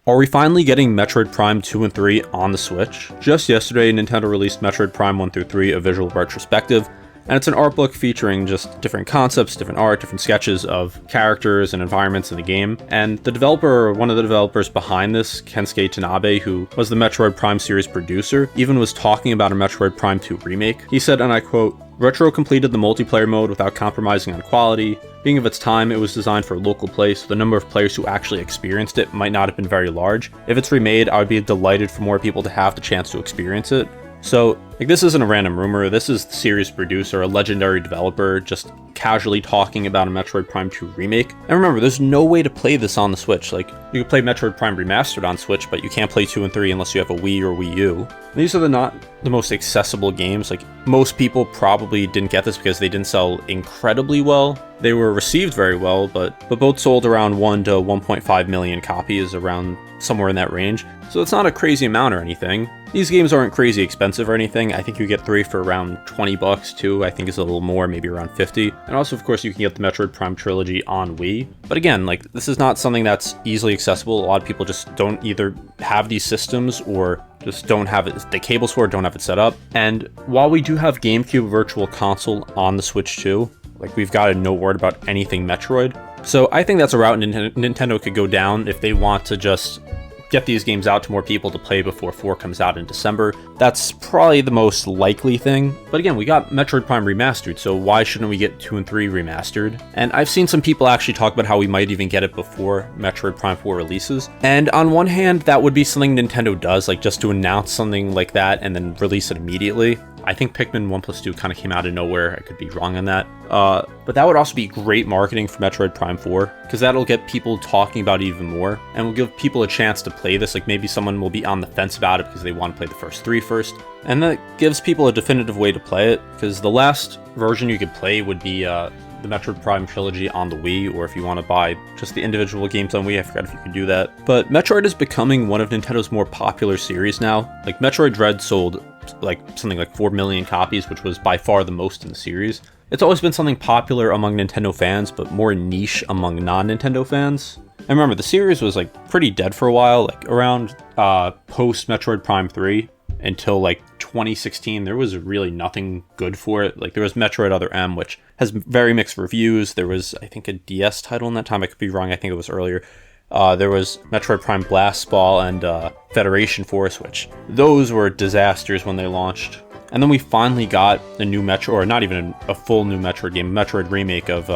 Are we finally getting Metroid Prime 2 and 3 on the Switch? Just yesterday, Nintendo released Metroid Prime 1 through 3, a visual retrospective, and it's an art book featuring just different concepts, different art, different sketches of characters and environments in the game. And the developer, or one of the developers behind this, Kensuke Tanabe, who was the Metroid Prime series producer, even was talking about a Metroid Prime 2 remake. He said, and I quote, "Retro completed the multiplayer mode without compromising on quality. Being of its time, it was designed for a local play, so the number of players who actually experienced it might not have been very large. If it's remade, I would be delighted for more people to have the chance to experience it." So, this isn't a random rumor, this is the series producer, a legendary developer, just casually talking about a Metroid Prime 2 remake. And remember, there's no way to play this on the Switch. Like, you can play Metroid Prime Remastered on Switch, but you can't play 2 and 3 unless you have a Wii or Wii U. And these are not the most accessible games. Like, most people probably didn't get this because they didn't sell incredibly well. They were received very well, but both sold around 1 to 1.5 million copies, around somewhere in that range. So it's not a crazy amount or anything. These games aren't crazy expensive or anything. I think you get 3 for around 20 bucks, 2 I think is a little more, maybe around 50. And also, of course, you can get the Metroid Prime trilogy on Wii. But again, like, this is not something that's easily accessible. A lot of people just don't either have these systems or just don't have it, the cables for it, don't have it set up. And while we do have GameCube Virtual Console on the Switch too, like, we've got no word about anything Metroid. So I think that's a route Nintendo could go down if they want to just get these games out to more people to play before 4 comes out in December. That's probably the most likely thing. But again, we got Metroid Prime Remastered, so why shouldn't we get 2 and 3 remastered? And I've seen some people actually talk about how we might even get it before Metroid Prime 4 releases. And on one hand, that would be something Nintendo does, like just to announce something like that and then release it immediately. I think Pikmin 1+2 kind of came out of nowhere. I could be wrong on that. But that would also be great marketing for Metroid Prime 4, because that'll get people talking about it even more, and will give people a chance to play this. Like, maybe someone will be on the fence about it because they want to play the first 3 first. And that gives people a definitive way to play it, because the last version you could play would be the Metroid Prime trilogy on the Wii, or if you want to buy just the individual games on Wii, I forgot if you could do that. But Metroid is becoming one of Nintendo's more popular series now. Like, Metroid Dread sold like something like 4 million copies, which was by far the most in the series. It's always been something popular among Nintendo fans, but more niche among non-Nintendo fans. And remember, the series was like pretty dead for a while, like around post Metroid Prime 3 until like 2016. There was really nothing good for it. Like, there was Metroid Other M, which has very mixed reviews. There was, I think, a DS title in that time. I could be wrong. I think it was earlier. There was Metroid Prime Blast Ball and Federation Force, which those were disasters when they launched. And then we finally got a new Metroid, or not even a full new Metroid game, Metroid Remake of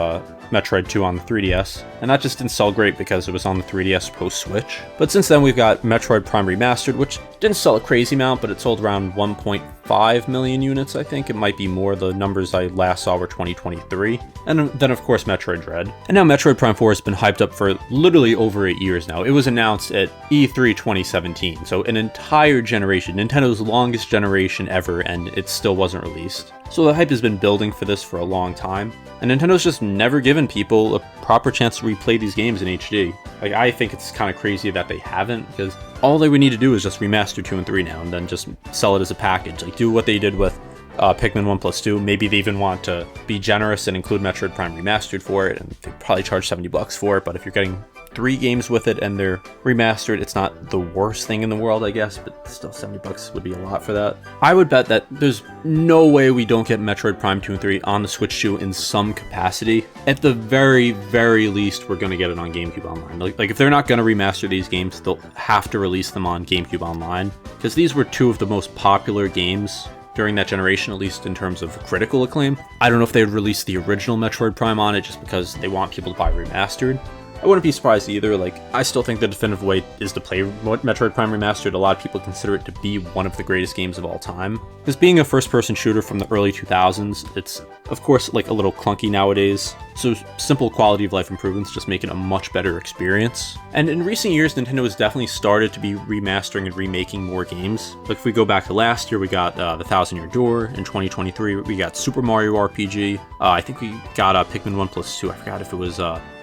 Metroid 2 on the 3DS. And that just didn't sell great because it was on the 3DS post-Switch. But since then, we've got Metroid Prime Remastered, which didn't sell a crazy amount, but it sold around 1.5 million units, I think. It might be more. The numbers I last saw were 2023. And then, of course, Metroid Dread. And now Metroid Prime 4 has been hyped up for literally over 8 years now. It was announced at E3 2017, so an entire generation, Nintendo's longest generation ever, and it still wasn't released. So the hype has been building for this for a long time, and Nintendo's just never given people a proper chance to replay these games in HD. Like, I think it's kind of crazy that they haven't, because all they would need to do is just remaster 2 and 3 now, and then just sell it as a package. Like, do what they did with Pikmin 1+2. Maybe they even want to be generous and include Metroid Prime Remastered for it, and they probably charge 70 bucks for it. But if you're getting 3 games with it and they're remastered, it's not the worst thing in the world, I guess, but still 70 bucks would be a lot for that. I would bet that there's no way we don't get Metroid Prime 2 and 3 on the Switch 2 in some capacity. At the very, very least, we're going to get it on GameCube Online. Like, if they're not going to remaster these games, they'll have to release them on GameCube Online, because these were 2 of the most popular games during that generation, at least in terms of critical acclaim. I don't know if they would release the original Metroid Prime on it just because they want people to buy remastered. I wouldn't be surprised either. Like, I still think the definitive way is to play Metroid Prime Remastered. A lot of people consider it to be one of the greatest games of all time. Because being a first-person shooter from the early 2000s, it's, of course, like a little clunky nowadays. So simple quality of life improvements just make it a much better experience. And in recent years, Nintendo has definitely started to be remastering and remaking more games. Like, if we go back to last year, we got The Thousand Year Door. In 2023, we got Super Mario RPG. I think we got Pikmin 1+2. I forgot if it was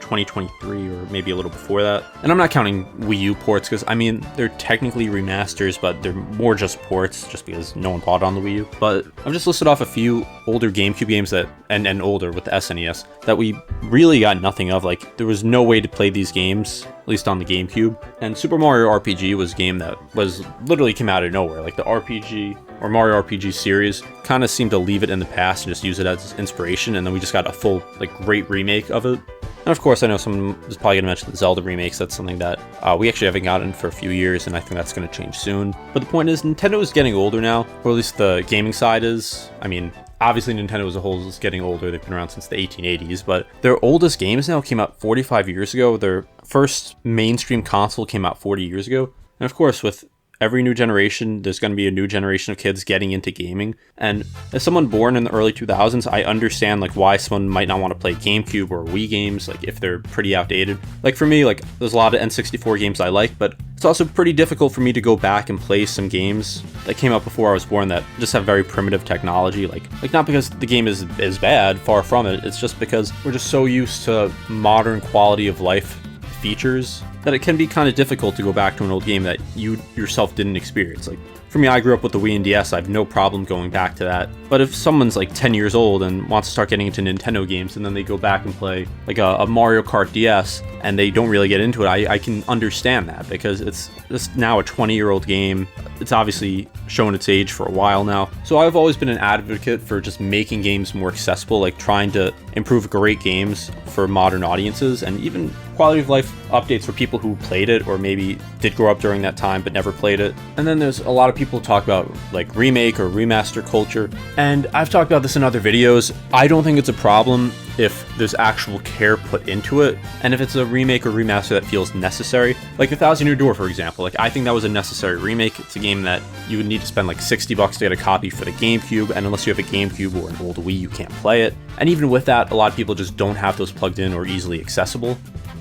2023 or maybe a little before that. And I'm not counting Wii U ports, because I mean, they're technically remasters, but they're more just ports just because no one bought on the Wii U. But I've just listed off a few older GameCube games that and older with the SNES that we really got nothing of. Like, there was no way to play these games at least on the GameCube. And Super Mario RPG was a game that was literally came out of nowhere. Like the RPG or Mario RPG series kind of seemed to leave it in the past and just use it as inspiration, and then we just got a full, like, great remake of it. And of course, I know someone is probably going to mention the Zelda remakes. That's something that we actually haven't gotten for a few years, and I think that's going to change soon. But the point is, Nintendo is getting older now, or at least the gaming side is. I mean, obviously Nintendo as a whole is getting older. They've been around since the 1880s, but their oldest games now came out 45 years ago. Their first mainstream console came out 40 years ago. And of course, with every new generation, there's going to be a new generation of kids getting into gaming. And as someone born in the early 2000s, I understand like why someone might not want to play GameCube or Wii games, like if they're pretty outdated. Like for me, like there's a lot of N64 games I like, but it's also pretty difficult for me to go back and play some games that came out before I was born that just have very primitive technology. Like not because the game is bad, far from it. It's just because we're just so used to modern quality of life features that it can be kind of difficult to go back to an old game that you yourself didn't experience. Like for me, I grew up with the Wii and DS. I have no problem going back to that. But if someone's like 10 years old and wants to start getting into Nintendo games, and then they go back and play like a Mario Kart DS and they don't really get into it, I can understand that, because it's now a 20-year-old game. It's obviously shown its age for a while now. So I've always been an advocate for just making games more accessible, like trying to improve great games for modern audiences, and even quality of life updates for people who played it or maybe did grow up during that time but never played it. And then there's a lot of people talk about like remake or remaster culture, and I've talked about this in other videos. I don't think it's a problem if there's actual care put into it, and if it's a remake or remaster that feels necessary. Like The Thousand Year Door, for example, like I think that was a necessary remake. It's a game that you would need to spend like $60 to get a copy for the GameCube, and unless you have a GameCube or an old Wii, you can't play it. And even with that, a lot of people just don't have those plugged in or easily accessible.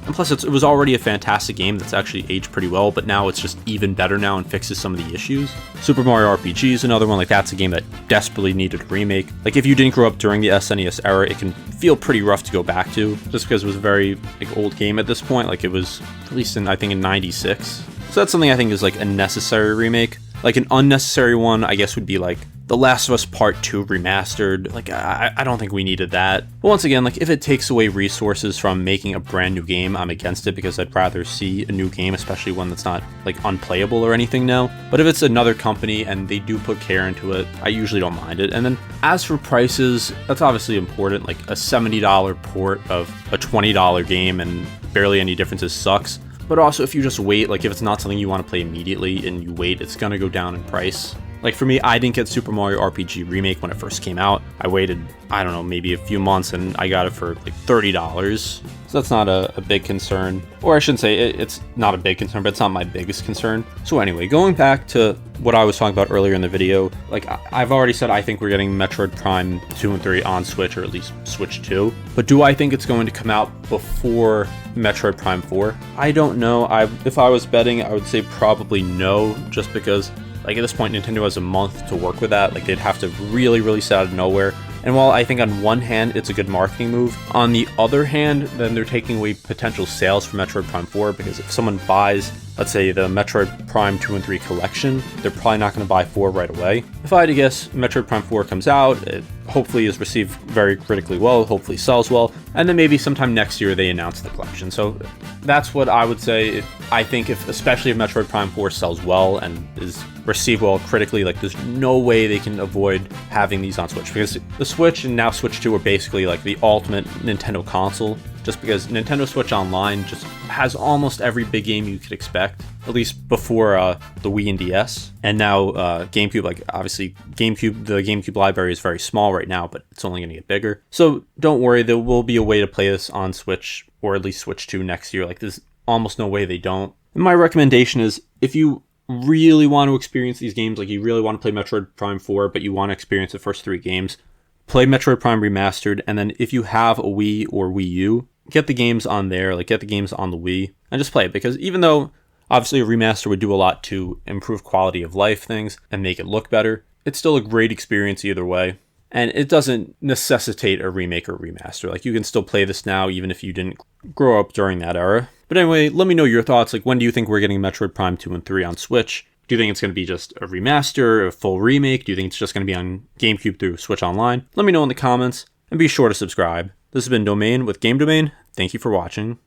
And plus, it was already a fantastic game that's actually aged pretty well, but now it's just even better now and fixes some of the issues. Super Mario RPG is another one. Like that's a game that desperately needed a remake. Like if you didn't grow up during the SNES era, it can feel pretty rough to go back to, just because it was a very like old game at this point. Like it was released in, I think, in 96. So that's something I think is like a necessary remake. Like an unnecessary one, I guess, would be like The Last of Us Part 2 remastered. Like I don't think we needed that. But once again, like if it takes away resources from making a brand new game, I'm against it, because I'd rather see a new game, especially one that's not like unplayable or anything now. But if it's another company and they do put care into it, I usually don't mind it. And then as for prices, that's obviously important. Like a $70 port of a $20 game and barely any differences sucks. But also, if you just wait, like if it's not something you want to play immediately and you wait, it's gonna go down in price. Like for me, I didn't get Super Mario RPG Remake when it first came out. I waited, I don't know, maybe a few months, and I got it for like $30. So that's not a big concern. Or I shouldn't say it's not a big concern, but it's not my biggest concern. So anyway, going back to what I was talking about earlier in the video, like I've already said I think we're getting Metroid Prime 2 and 3 on Switch, or at least Switch 2. But do I think it's going to come out before Metroid Prime 4? I don't know. If I was betting, I would say probably no, just because like at this point Nintendo has a month to work with that. Like they'd have to really set out of nowhere. And while I think on one hand it's a good marketing move, on the other hand, then they're taking away potential sales for Metroid Prime 4, because if someone buys, let's say, the Metroid Prime 2 and 3 collection, they're probably not going to buy 4 right away. If I had to guess, Metroid Prime 4 comes out, it hopefully is received very critically well, hopefully sells well, and then maybe sometime next year they announce the collection. So that's what I would say. I think especially if Metroid Prime 4 sells well and is received well critically, like there's no way they can avoid having these on Switch, because the Switch and now Switch 2 are basically like the ultimate Nintendo console, just because Nintendo Switch Online just has almost every big game you could expect, at least before the Wii and DS. And now GameCube, like obviously the GameCube library is very small right now, but it's only going to get bigger. So don't worry, there will be a way to play this on Switch, or at least Switch 2 next year. Like there's almost no way they don't. And my recommendation is, if you really want to experience these games, like you really want to play Metroid Prime 4, but you want to experience the first 3 games, play Metroid Prime Remastered, and then if you have a Wii or Wii U, get the games on there, like get the games on the Wii, and just play it. Because even though obviously a remaster would do a lot to improve quality of life things and make it look better, it's still a great experience either way. And it doesn't necessitate a remake or remaster. Like you can still play this now even if you didn't grow up during that era. But anyway, let me know your thoughts. Like, when do you think we're getting Metroid Prime 2 and 3 on Switch? Do you think it's going to be just a remaster, a full remake? Do you think it's just going to be on GameCube through Switch Online? Let me know in the comments, and be sure to subscribe. This has been Domain with Game Domain. Thank you for watching.